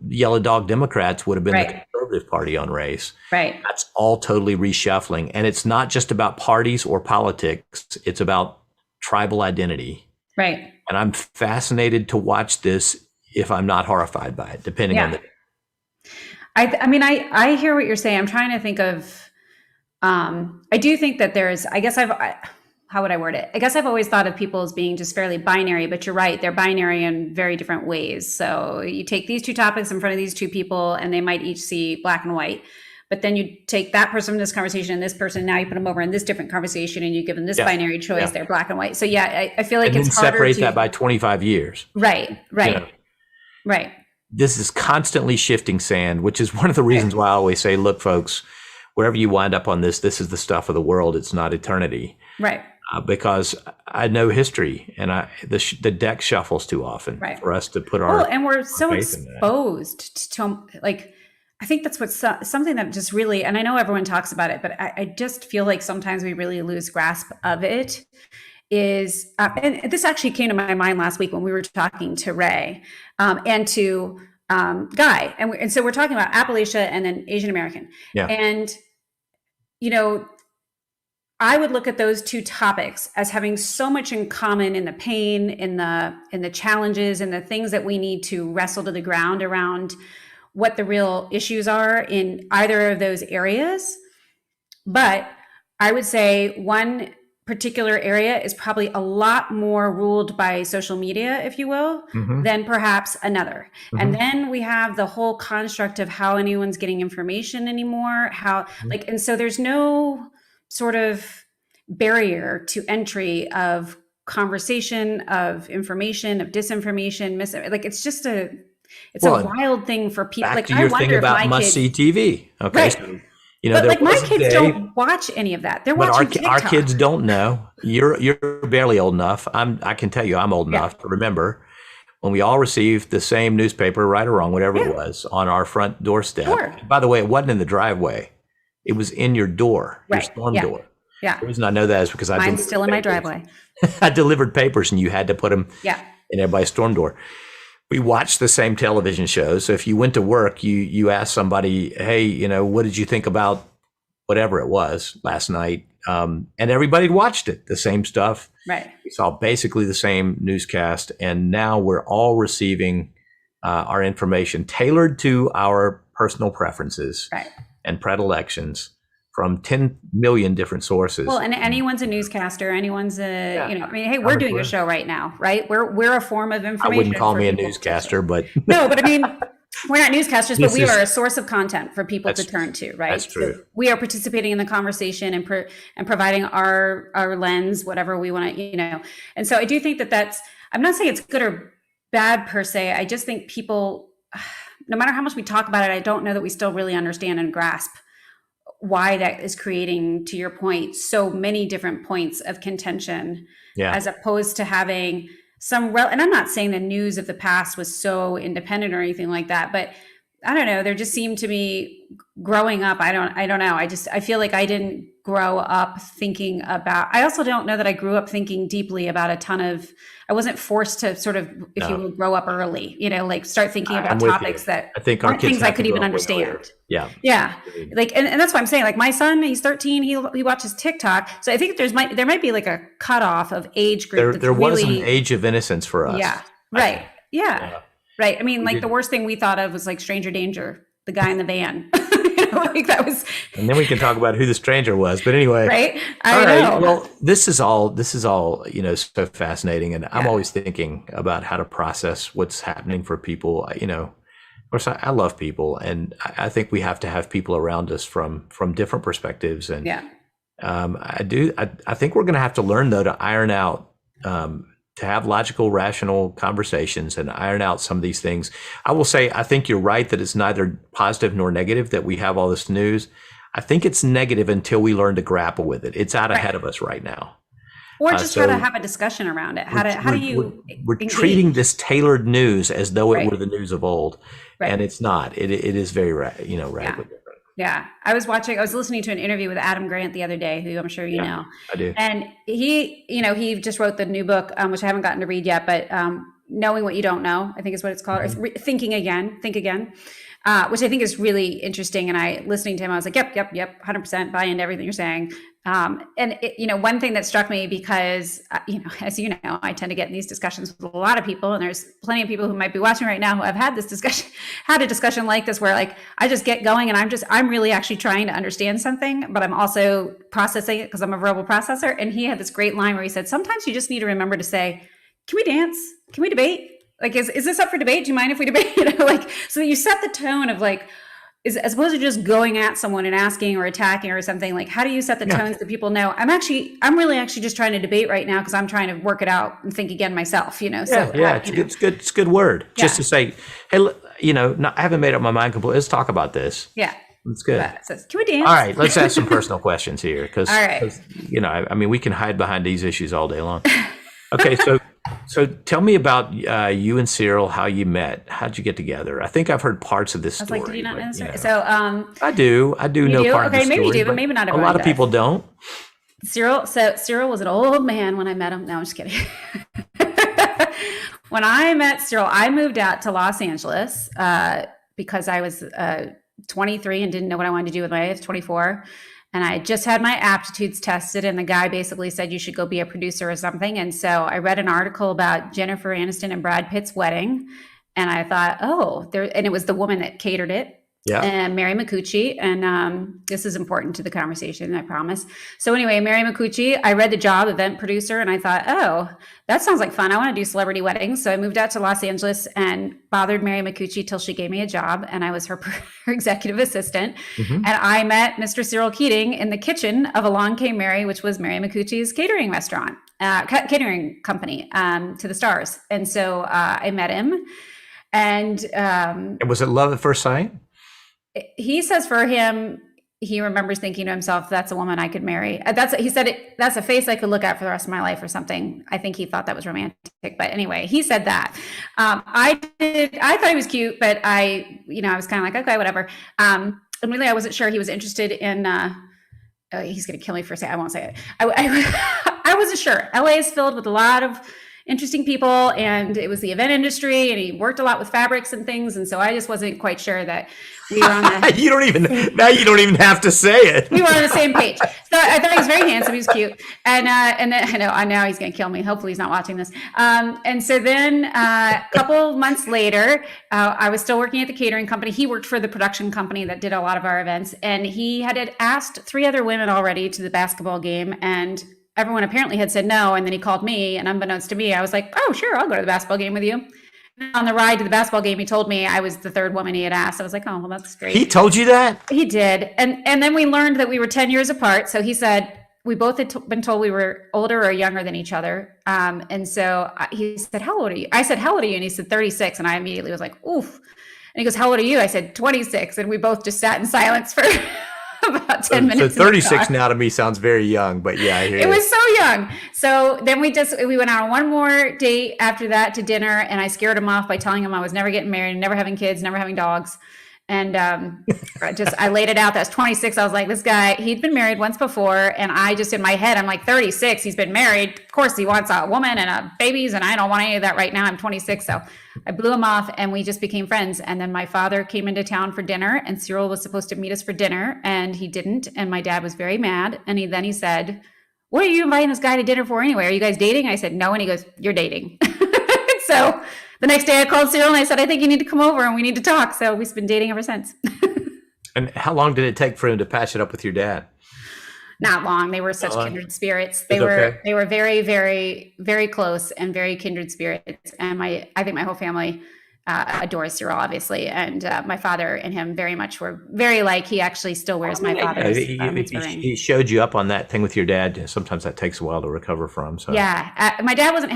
Yellow Dog Democrats would have been the conservative party on race. Right. That's all totally reshuffling. And it's not just about parties or politics. It's about tribal identity. Right. And I'm fascinated to watch this if I'm not horrified by it, depending on the... I mean, I hear what you're saying. I'm trying to think of, I do think that there's, how would I word it? I guess I've always thought of people as being just fairly binary, but you're right. They're binary in very different ways. So you take these two topics in front of these two people and they might each see black and white, but then you take that person in this conversation and this person, now you put them over in this different conversation and you give them this binary choice, they're black and white. So I feel like it's harder separate that by 25 years. Right. Right. This is constantly shifting sand, which is one of the reasons why I always say, look, folks, wherever you wind up on this is the stuff of the world. It's not eternity. Right. Because I know history, and the deck shuffles too often for us to put our and we're so exposed to I think that's what's something that just really, and I know everyone talks about it, but I just feel like sometimes we really lose grasp of it. Is and this actually came to my mind last week when we were talking to Ray and to Guy, and so we're talking about Appalachia and then Asian American, and I would look at those two topics as having so much in common in the pain, in the challenges, and the things that we need to wrestle to the ground around what the real issues are in either of those areas. But I would say one particular area is probably a lot more ruled by social media, if you will, than perhaps another. And then we have the whole construct of how anyone's getting information anymore, and so there's no sort of barrier to entry of conversation, of information, of disinformation, it's just it's a wild thing for people. Back to your thing about must-see TV. Okay. Right. So, but my kids don't watch any of that. They're watching TikTok. Our kids don't know. You're barely old enough. I can tell you I'm old enough to remember when we all received the same newspaper, right or wrong, whatever it was, on our front doorstep. Sure. By the way, it wasn't in the driveway. It was in your door, your storm door. Yeah. The reason I know that is because mine's still in my driveway. I delivered papers and you had to put them in everybody's storm door. We watched the same television shows. So if you went to work, you asked somebody, hey, what did you think about whatever it was last night? And everybody watched it, the same stuff. Right. We saw basically the same newscast. And now we're all receiving our information tailored to our personal preferences and predilections from 10 million different sources. Well, and anyone's a newscaster. Anyone's hey, we're doing a show right now, right? We're a form of information. I wouldn't call me a newscaster, but no, but I mean, we're not newscasters, but we are a source of content for people to turn to, right? That's true. So we are participating in the conversation and providing our lens, whatever we want to, And so I do think that's. I'm not saying it's good or bad per se. I just think people, no matter how much we talk about it, I don't know that we still really understand and grasp why that is creating, to your point, so many different points of contention, as opposed to having and I'm not saying the news of the past was so independent or anything like that, but I don't know, there just seemed to be growing up. I don't know. I feel like I didn't grow up thinking about, I also don't know that I grew up thinking deeply about I wasn't forced to sort of, if you will, grow up early, start thinking about topics that I think our kids things I could even understand. Yeah. And that's what I'm saying. Like my son, he's 13, he watches TikTok. So I think there might be like a cutoff of age group. There was an age of innocence for us. Yeah. Right. Yeah. Right. I mean, the worst thing we thought of was like stranger danger, the guy in the van. That was. And then we can talk about who the stranger was. But anyway, right? I know. Well, this is all so fascinating, and I'm always thinking about how to process what's happening for people. Of course, I love people, and I think we have to have people around us from different perspectives. And I think we're going to have to learn though to iron out. To have logical, rational conversations and iron out some of these things. I will say, I think you're right that it's neither positive nor negative that we have all this news. I think it's negative until we learn to grapple with it. It's out ahead of us right now. Or just how to have a discussion around it. We're treating this tailored news as though it were the news of old, and it's not. It is very, radically different. Yeah. I was listening to an interview with Adam Grant the other day, who I'm sure you know. I do. And he just wrote the new book, which I haven't gotten to read yet, but Knowing What You Don't Know, I think is what it's called. Or Think Again, which I think is really interesting. And listening to him, I was like, yep, 100% buy into everything you're saying. One thing that struck me, because, as you know, I tend to get in these discussions with a lot of people, and there's plenty of people who might be watching right now who have had a discussion like this, where like, I just get going and I'm really actually trying to understand something, but I'm also processing it because I'm a verbal processor. And he had this great line where he said, sometimes you just need to remember to say, can we dance? Can we debate? Like, is this up for debate? Do you mind if we debate? So that you set the tone of like, as opposed to just going at someone and asking or attacking or something, like, how do you set the tones that people know? I'm really actually just trying to debate right now because I'm trying to work it out and think again myself, It's good. It's a good word. Just to say, hey, I haven't made up my mind completely. Let's talk about this. Yeah. It's good. Can we dance? All right. Let's ask some personal questions here. Because, we can hide behind these issues all day long. Okay. So tell me about you and Cyril, how you met. How'd you get together? I think I've heard parts of this story. I was like, did you not know the story? So I do know part of the story. Okay, maybe you do, but maybe not everyone does. A lot of people don't. Cyril was an old man when I met him. No, I'm just kidding. When I met Cyril, I moved out to Los Angeles because I was 23 and didn't know what I wanted to do with my life. I was 24. And I just had my aptitudes tested, and the guy basically said, you should go be a producer or something. And so I read an article about Jennifer Aniston and Brad Pitt's wedding. And I thought, oh, there, and it was the woman that catered it. Yeah. And Mary McCucci, and this is important to the conversation, I promise. So anyway, Mary McCucci, I read the job, event producer, and I thought, oh, that sounds like fun. I want to do celebrity weddings. So I moved out to Los Angeles and bothered Mary McCucci till she gave me a job, and I was her executive assistant. Mm-hmm. And I met Mr. Cyril Keating in the kitchen of Along Came Mary, which was Mary McCucci's catering restaurant, catering company, to the stars. And so I met him. And was it love at first sight? He says for him, he remembers thinking to himself, that's a woman I could marry. He said, that's a face I could look at for the rest of my life or something. I think he thought that was romantic, but anyway, he said that. I thought he was cute, but I was kind of like, okay, whatever. And really, I wasn't sure he was interested in, he's going to kill me for saying, I won't say it. I wasn't sure. LA is filled with a lot of interesting people, and it was the event industry, and he worked a lot with fabrics and things. And so I just wasn't quite sure that we were on the you don't even have to say it. We were on the same page. So I thought he was very handsome. He was cute. And then I know he's going to kill me. Hopefully he's not watching this. And so then a couple months later, I was still working at the catering company. He worked for the production company that did a lot of our events. And he had asked 3 other women already to the basketball game, and everyone apparently had said no. And then he called me, and unbeknownst to me, I was like, oh, sure, I'll go to the basketball game with you. On the ride to the basketball game, he told me I was the 3rd woman he had asked. I was like, oh, well, that's great. He told you that? He did. And then we learned that we were 10 years apart. So he said, we both had been told we were older or younger than each other. And so he said, how old are you? I said, how old are you? And he said, 36. And I immediately was like, oof. And he goes, how old are you? I said, 26. And we both just sat in silence for about 10 minutes. So 36 now to me sounds very young, but yeah, I hear it was so young. So then we went on one more date after that to dinner, and I scared him off by telling him I was never getting married, never having kids, never having dogs. And I laid it out. That's 26. I was like, this guy, he'd been married once before. And I just, in my head, I'm like, 36, he's been married. Of course, he wants a woman and babies. And I don't want any of that right now. I'm 26. So I blew him off, and we just became friends. And then my father came into town for dinner, and Cyril was supposed to meet us for dinner, and he didn't. And my dad was very mad. And then he said, what are you inviting this guy to dinner for anyway? Are you guys dating? I said, no. And he goes, you're dating. So the next day I called Cyril and I said, I think you need to come over and we need to talk. So we've been dating ever since. And how long did it take for him to patch it up with your dad? Not long. They were such kindred spirits. They were very, very, very close and very kindred spirits. And I think my whole family adores Cyril, obviously. And my father and him very much were very like, he actually still wears my father's ring. He showed you up on that thing with your dad. Sometimes that takes a while to recover from. So yeah, my dad wasn't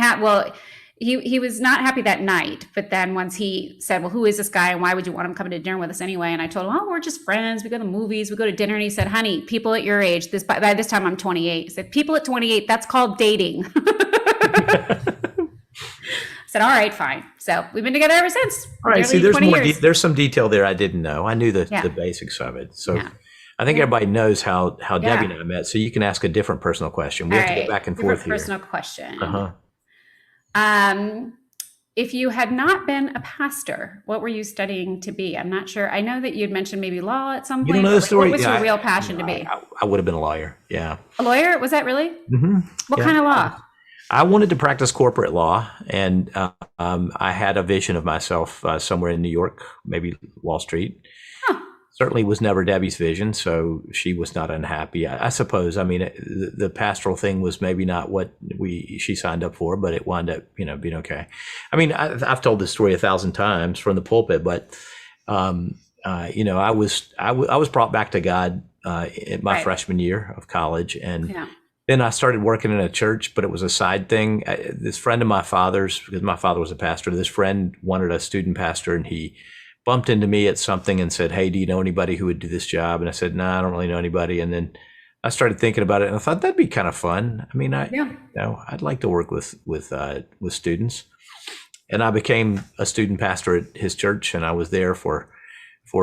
he was not happy that night, but then once he said, well, who is this guy and why would you want him coming to dinner with us anyway? And I told him, oh, we're just friends. We go to movies, we go to dinner. And he said, honey, people at your age, by this time I'm 28. He said, people at 28, that's called dating. I said, all right, fine. So we've been together ever since. All right. See, there's some detail there I didn't know. I knew the basics of it. So I think everybody knows how Debbie and I met. So you can ask a different personal question. We have to go back and forth here. Personal question. If you had not been a pastor, what were you studying to be? I'm not sure. I know that you'd mentioned maybe law at some point. You don't know the story? What was your real passion to be? I would have been a lawyer. Yeah. A lawyer? Was that really? Mm-hmm. What kind of law? I wanted to practice corporate law, and I had a vision of myself somewhere in New York, maybe Wall Street. Certainly was never Debbie's vision, so she was not unhappy. I suppose. I mean, the pastoral thing was maybe not what she signed up for, but it wound up, being okay. I mean, I've told this story 1,000 times from the pulpit, but I was brought back to God in my freshman year of college, and then I started working in a church, but it was a side thing. This friend of my father's, because my father was a pastor, this friend wanted a student pastor, and he bumped into me at something and said, hey, do you know anybody who would do this job? And I said, no, I don't really know anybody. And then I started thinking about it, and I thought that'd be kind of fun. I mean, I'd like to work with students. And I became a student pastor at his church, and I was there for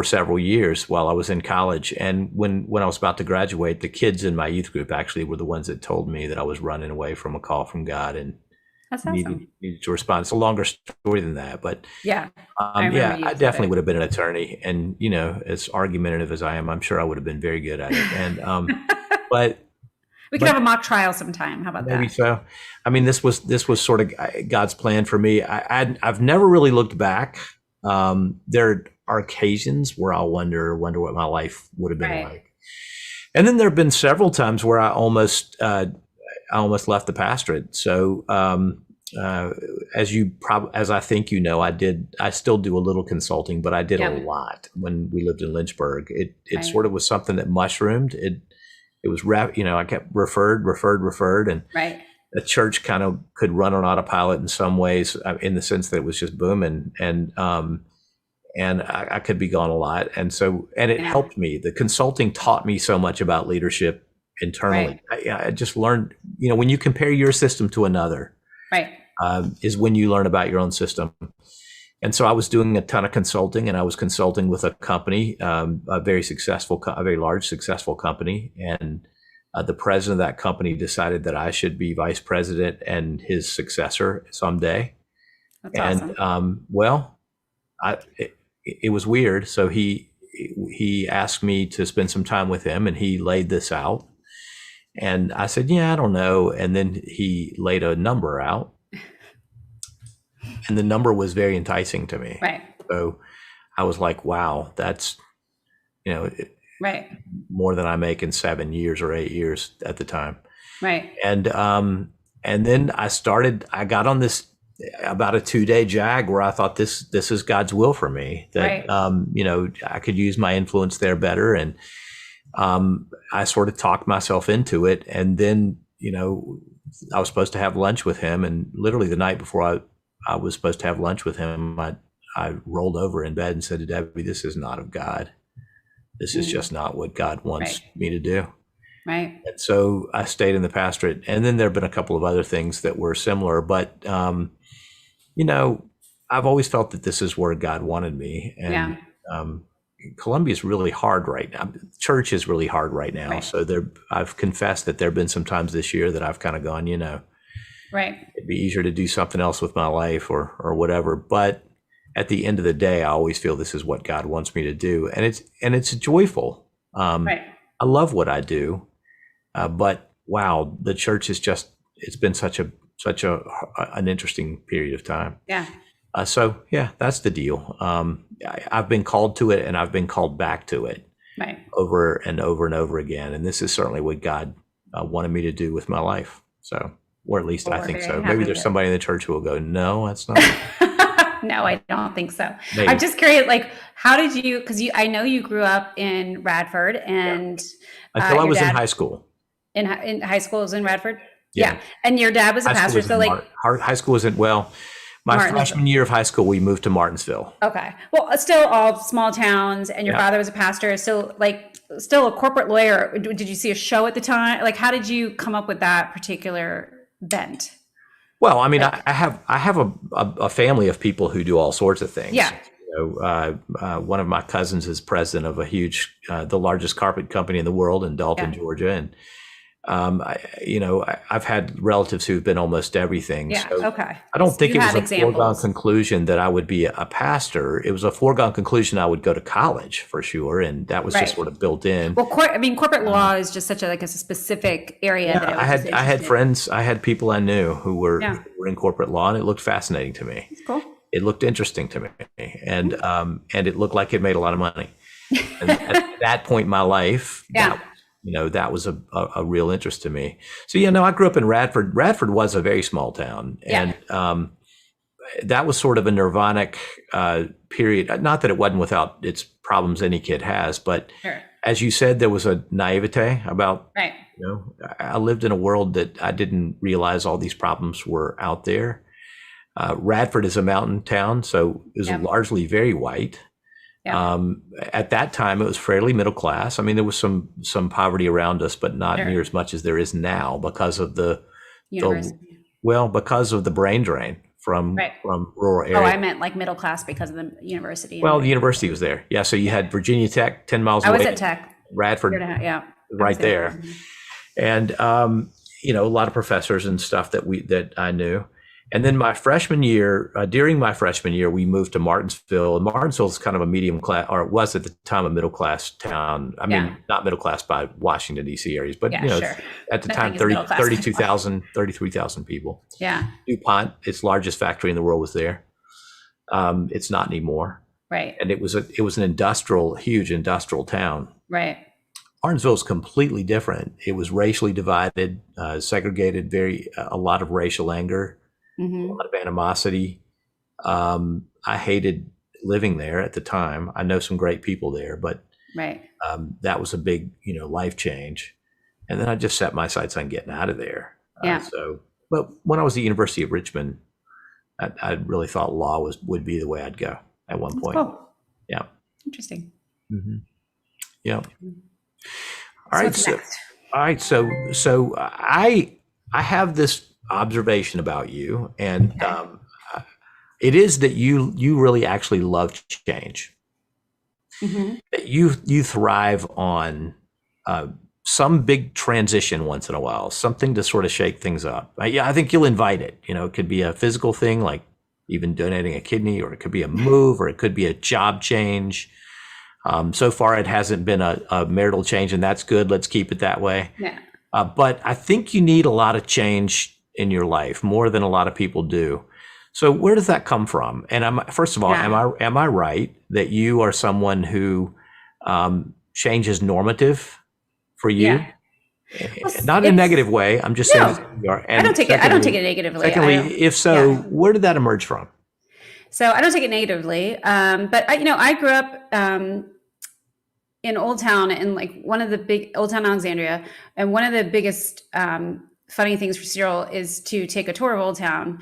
several years while I was in college. And when I was about to graduate, the kids in my youth group actually were the ones that told me that I was running away from a call from God and That's awesome. needed to respond. It's a longer story than that, but I definitely would have been an attorney. And as argumentative as I am, I'm sure I would have been very good at it. And but We could have a mock trial sometime. How about maybe that? so. I mean, this was sort of God's plan for me. I've never really looked back. There are occasions where I'll wonder what my life would have been like. And then there have been several times where I almost left the pastorate. So, as I think you know, I still do a little consulting, but I did a lot when we lived in Lynchburg. It sort of was something that mushroomed. It was, I kept referred, and the church kind of could run on autopilot in some ways, in the sense that it was just booming, and I could be gone a lot, and it helped me. The consulting taught me so much about leadership internally. I just learned, when you compare your system to another, is when you learn about your own system. And so I was doing a ton of consulting, and I was consulting with a company, a very large, successful company. And the president of that company decided that I should be vice president and his successor someday. That's awesome. It was weird. So he asked me to spend some time with him, and he laid this out. And I said, yeah, I don't know. And then he laid a number out. And the number was very enticing to me. So I was like, wow, that's, more than I make in 7 years or 8 years at the time. And then I got on this about a 2-day jag where I thought this is God's will for me, that, I could use my influence there better. And I sort of talked myself into it. And then, I was supposed to have lunch with him. And literally the night before I was supposed to have lunch with him, I rolled over in bed and said to Debbie, this is not of God. This is just not what God wants me to do. And so I stayed in the pastorate. And then there have been a couple of other things that were similar, but, I've always felt that this is where God wanted me. And Columbia is really hard right now. Church is really hard right now. So I've confessed that there have been some times this year that I've kind of gone, it'd be easier to do something else with my life or whatever. But at the end of the day, I always feel this is what God wants me to do. And it's joyful. I love what I do. But wow, the church is it's been such an interesting period of time. That's the deal. I've been called to it, and I've been called back to it over and over and over again. And this is certainly what God wanted me to do with my life. So, or at least I think so. Maybe there's somebody in the church who will go, no, that's not. No, I don't think so. Maybe. I'm just curious, how did you, because I know you grew up in Radford, and until I was in high school. In high school was in Radford? Yeah. And your dad was a pastor. So high school wasn't, my freshman year of high school, we moved to Martinsville. Okay. Well, still all small towns, and your father was a pastor. So still a corporate lawyer. Did you see a show at the time? How did you come up with that particular bent? Well, I mean, I have a family of people who do all sorts of things. One of my cousins is president of the largest carpet company in the world in Dalton, Georgia. And, I've had relatives who've been almost everything. I don't think it was a foregone conclusion that I would be a pastor. It was a foregone conclusion I would go to college for sure. And that was just sort of built in. Well, corporate law is just such a specific area. Yeah, I had friends, I had people I knew who were in corporate law, and it looked fascinating to me. That's cool. It looked interesting to me, and it looked like it made a lot of money. And at that point in my life, that was a real interest to me. So, I grew up in Radford. Radford was a very small town. And that was sort of a nirvanic period. Not that it wasn't without its problems any kid has, but as you said, there was a naivete about, I lived in a world that I didn't realize all these problems were out there. Radford is a mountain town, so it was largely very white. At that time, it was fairly middle class. I mean, there was some poverty around us, but not near as much as there is now because of because of the brain drain from rural areas. Oh, I meant middle class because of the university. Well, the university was there. Yeah, so you had Virginia Tech 10 miles away. I was at Tech. Radford, right there. And a lot of professors and stuff that I knew. And then my freshman year, during my freshman year, we moved to Martinsville. And Martinsville is kind of a medium class, or it was at the time a middle class town. I mean, not middle class by Washington, D.C. areas, but, Sure. at the Nothing time, is middle class. 33,000 people. Yeah. DuPont, its largest factory in the world, was there. It's not anymore. Right. And it was an huge industrial town. Right. Martinsville is completely different. It was racially divided, segregated, a lot of racial anger, a lot of animosity. I hated living there at the time. I know some great people there, but that was a big, life change. And then I just set my sights on getting out of there. But when I was at the University of Richmond, I really thought law would be the way I'd go at one point. Cool. Yeah. Interesting. Yeah. All right. So I have this observation about you, and it is that you really actually love change. That you thrive on some big transition once in a while, something to sort of shake things up. I think you'll invite it. It could be a physical thing, like even donating a kidney, or it could be a move, or it could be a job change. So far, it hasn't been a marital change, and that's good. Let's keep it that way. Yeah. But I think you need a lot of change in your life, more than a lot of people do. So where does that come from? And first of all, am I right that you are someone who change is normative for you? Yeah. Not in a negative way. I'm just saying you are. And I don't take it negatively. Secondly, if so, where did that emerge from? So I don't take it negatively. But I grew up in Old Town, in like one of the big Old Town Alexandria, and one of the biggest funny things for Cyril is to take a tour of Old Town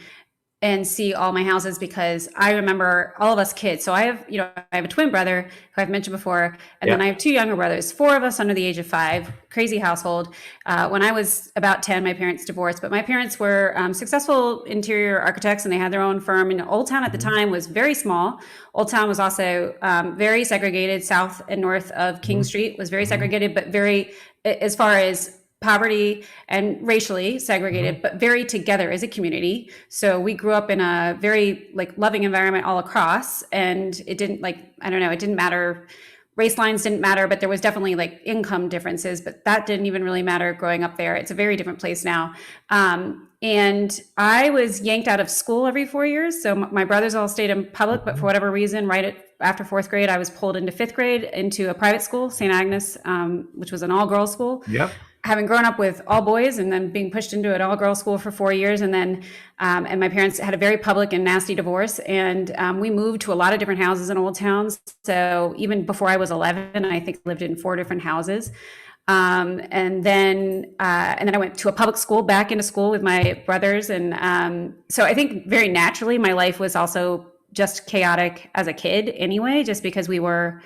and see all my houses, because I remember all of us kids. So I have a twin brother who I've mentioned before, and then I have two younger brothers, 4 of us under the age of 5, crazy household. When I was about 10, my parents divorced, but my parents were successful interior architects, and they had their own firm. And Old Town at the time was very small. Old Town was also very segregated. South and north of King Street was very segregated, but very, as far as poverty and racially segregated, but very together as a community. So we grew up in a very loving environment all across, and it didn't it didn't matter. Race lines didn't matter, but there was definitely income differences, but that didn't even really matter growing up there. It's a very different place now. And I was yanked out of school every 4 years. So my brothers all stayed in public, but for whatever reason, after 4th grade, I was pulled into 5th grade into a private school, St. Agnes, which was an all-girls school. Yep. Having grown up with all boys and then being pushed into an all-girls school for 4 years, and then and my parents had a very public and nasty divorce, and we moved to a lot of different houses in Old Town. So even before I was 11, I think I lived in 4 different houses. And then I went to a public school, back into school with my brothers, and so I think very naturally my life was also just chaotic as a kid anyway, just because we were.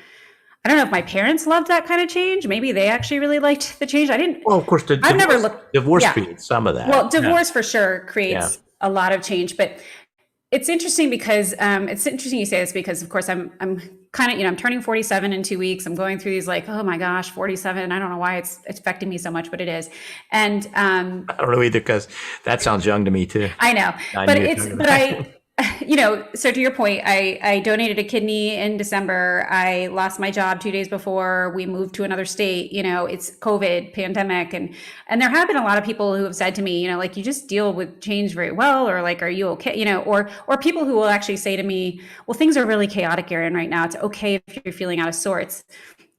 I don't know if my parents loved that kind of change. Maybe they actually really liked the change. I didn't. Well, of course, divorce creates some of that. Well, divorce for sure creates a lot of change. But it's interesting because it's interesting you say this, because of course I'm kind of I'm turning 47 in 2 weeks. I'm going through these oh my gosh, 47. I don't know why it's affecting me so much, but it is. And I don't know either, because that sounds young to me too. I know, so to your point, I donated a kidney in December. I lost my job 2 days before we moved to another state. It's COVID, pandemic. And there have been a lot of people who have said to me, you just deal with change very well, or are you okay? Or people who will actually say to me, well, things are really chaotic, Erin, right now. It's okay if you're feeling out of sorts.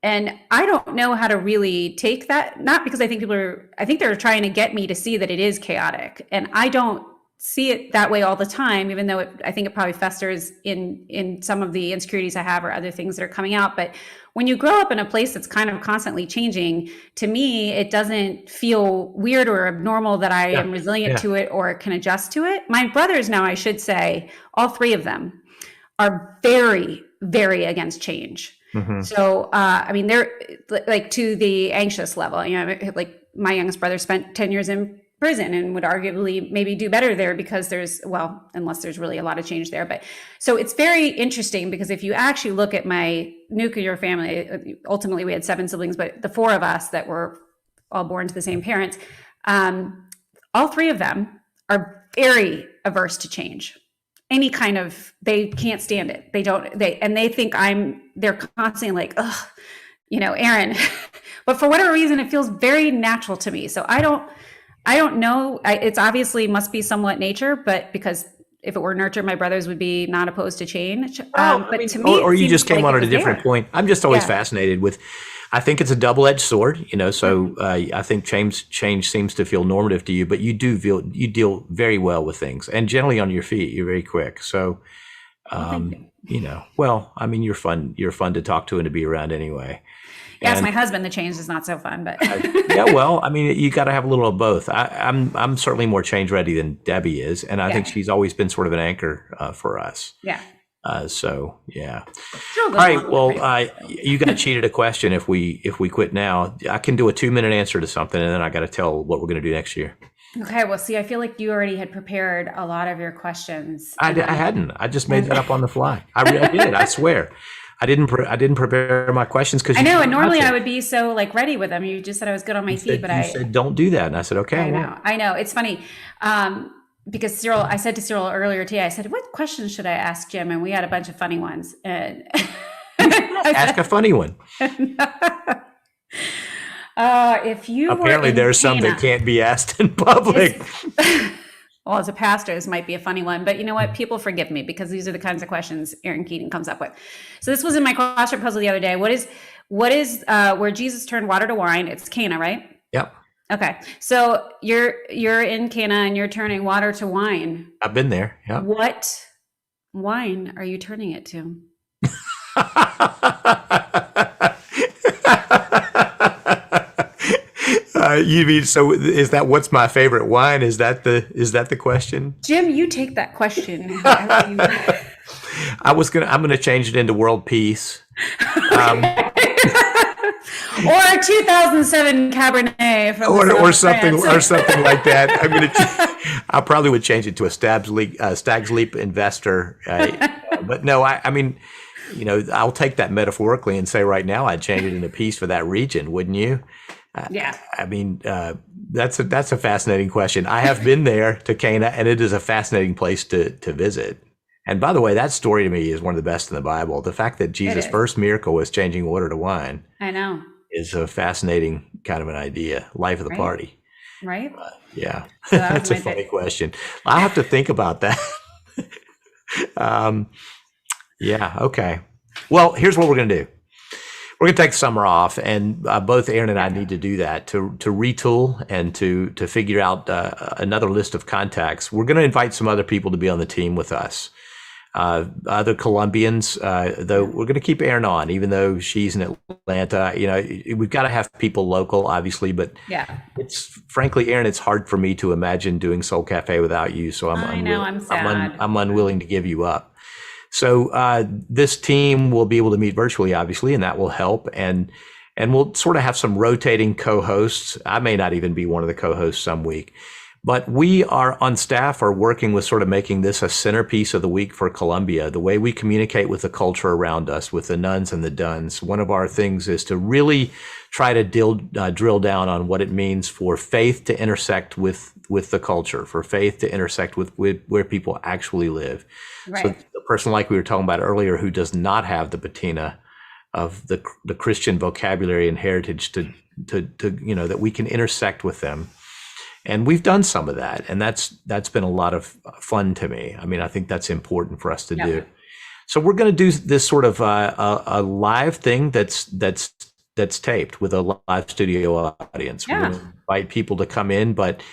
And I don't know how to really take that, not because I think they're trying to get me to see that it is chaotic. And I don't see it that way all the time, even though I think it probably festers in some of the insecurities I have or other things that are coming out. But when you grow up in a place that's kind of constantly changing, to me, it doesn't feel weird or abnormal that I am resilient to it or can adjust to it. My brothers now, I should say, all 3 of them are very, very against change. So, they're to the anxious level. My youngest brother spent 10 years in prison and would arguably maybe do better there, because unless there's really a lot of change there. But so it's very interesting, because if you actually look at my nuclear family, ultimately we had 7 siblings, but the 4 of us that were all born to the same parents, all 3 of them are very, averse to change. Any kind of, they can't stand it. They think they're constantly like, ugh, Erin. But for whatever reason, it feels very natural to me. So I don't know. It's obviously must be somewhat nature, but because if it were nurture, my brothers would be not opposed to change. But to me, or you just came on at a different point. I'm just always fascinated with. I think it's a double-edged sword, So I think change seems to feel normative to you, but you deal very well with things, and generally on your feet. You're very quick. So, well, I mean, you're fun. You're fun to talk to and to be around anyway. Yes, my husband, the change is not so fun, but yeah, well, I mean, you got to have a little of both. I'm certainly more change ready than Debbie is, and I think she's always been sort of an anchor for us. Yeah. So yeah. All right. Well, you got cheated a question. If we quit now, I can do a 2-minute answer to something, and then I got to tell what we're going to do next year. Okay. Well, see, I feel like you already had prepared a lot of your questions. I hadn't. I just made that up on the fly. I did. I swear. I didn't prepare my questions because I know. And normally I would be so like ready with them. You just said I was good on my feet, but you said don't do that, and I said okay. I know. It's funny. Because Cyril, I said to Cyril earlier today, I said, what questions should I ask Jim? And we had a bunch of funny ones. And ask a funny one. If you apparently there's some that can't be asked in public. Well, as a pastor, this might be a funny one, but you know what? People forgive me because these are the kinds of questions Aaron Keating comes up with. So this was in my crossword puzzle the other day. What is where Jesus turned water to wine? It's Cana, right? Yep. Okay, so you're in Cana and you're turning water to wine. I've been there. Yeah. What wine are you turning it to? You mean, so is that what's my favorite wine? Is that the question? Jim, you take that question. I'm gonna change it into world peace. Or a 2007 Cabernet from or something like that. I probably would change it to a Stag's Leap Investor. But no, I mean, I'll take that metaphorically and say right now I'd change it into peace for that region, wouldn't you? Yeah. I mean, that's a fascinating question. I have been there to Cana, and it is a fascinating place to visit. And by the way, that story to me is one of the best in the Bible. The fact that Jesus' first miracle was changing water to wine. I know. Is a fascinating kind of an idea. Life of the party. Right. Yeah. So that's a funny question. I'll have to think about that. Yeah. Okay. Well, here's what we're going to do. We're going to take the summer off, and both Aaron and I need to do that to retool and to figure out another list of contacts. We're going to invite some other people to be on the team with us. Other Colombians, though we're going to keep Aaron on, even though she's in Atlanta. We've got to have people local, obviously, but it's frankly, Aaron, it's hard for me to imagine doing Soul Cafe without you. So I'm sad. I'm unwilling to give you up. So this team will be able to meet virtually, obviously, and that will help. And we'll sort of have some rotating co-hosts. I may not even be one of the co-hosts some week. But we are on staff are working with sort of making this a centerpiece of the week for Colombia, the way we communicate with the culture around us, with the nuns and the duns. One of our things is to really try to drill down on what it means for faith to intersect with the culture, for faith to intersect with where people actually live. Right. So the person like we were talking about earlier who does not have the patina of the Christian vocabulary and heritage to that we can intersect with them. And we've done some of that, and that's been a lot of fun to me. I mean, I think that's important for us to do. So we're going to do this sort of a live thing that's taped with a live studio audience. We're going to invite people to come in, but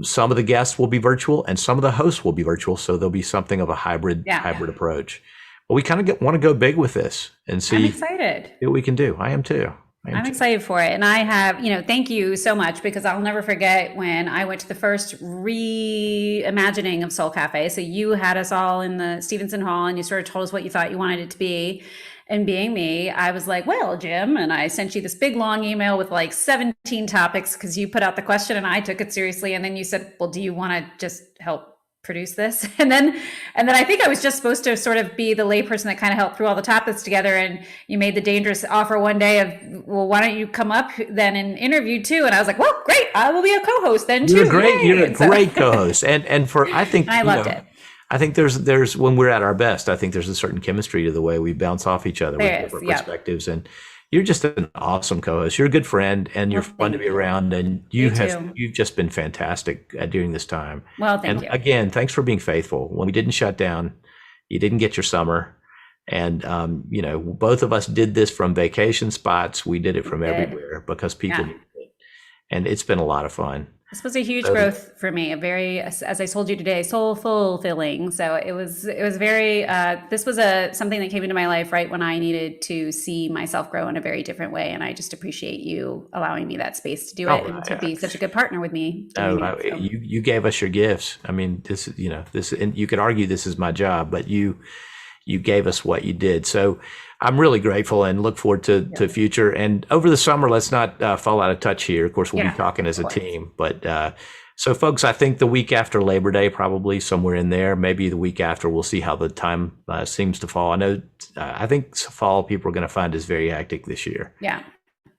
some of the guests will be virtual, and some of the hosts will be virtual. So there'll be something of a hybrid approach. But we kind of want to go big with this and see. I'm excited. What we can do. I am too. I'm excited for it. And I have, thank you so much, because I'll never forget when I went to the first reimagining of Soul Cafe. So you had us all in the Stevenson Hall and you sort of told us what you thought you wanted it to be. And being me, I was like, well, Jim, and I sent you this big long email with like 17 topics because you put out the question and I took it seriously. And then you said, well, do you want to just help produce this. And then I think I was just supposed to sort of be the layperson that kind of helped threw all the topics together. And you made the dangerous offer one day of, well, why don't you come up then and interview too? And I was like, well, great, I will be a co-host then too. You're a great co-host. And for, I think, I loved it. I think there's when we're at our best, I think there's a certain chemistry to the way we bounce off each other with different perspectives. And you're just an awesome co-host. You're a good friend, and you're fun to be around. And you've just been fantastic during this time. Well, thank you. Again, thanks for being faithful. When we didn't shut down, you didn't get your summer, and both of us did this from vacation spots. We did it from everywhere because people needed it, and it's been a lot of fun. This was a huge growth for me, a very, as I told you today, soul fulfilling. So it was very, this was something that came into my life right when I needed to see myself grow in a very different way. And I just appreciate you allowing me that space to do it and to be such a good partner with me. You gave us your gifts. I mean, this, and you could argue this is my job, but you gave us what you did. So I'm really grateful and look forward to future. And over the summer, let's not fall out of touch here. Of course, we'll be talking as a team. But so, folks, I think the week after Labor Day, probably somewhere in there, maybe the week after, we'll see how the time seems to fall. I think fall people are going to find is very hectic this year. Yeah.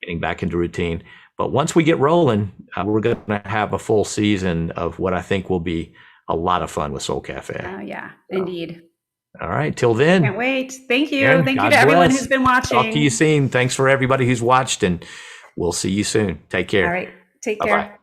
Getting back into routine. But once we get rolling, we're going to have a full season of what I think will be a lot of fun with Soul Cafe. Oh, yeah, indeed. All right. Till then. Can't wait. Thank you. Aaron, Thank you to everyone who's been watching. Talk to you soon. Thanks for everybody who's watched, and we'll see you soon. Take care. All right. Take Bye-bye. care.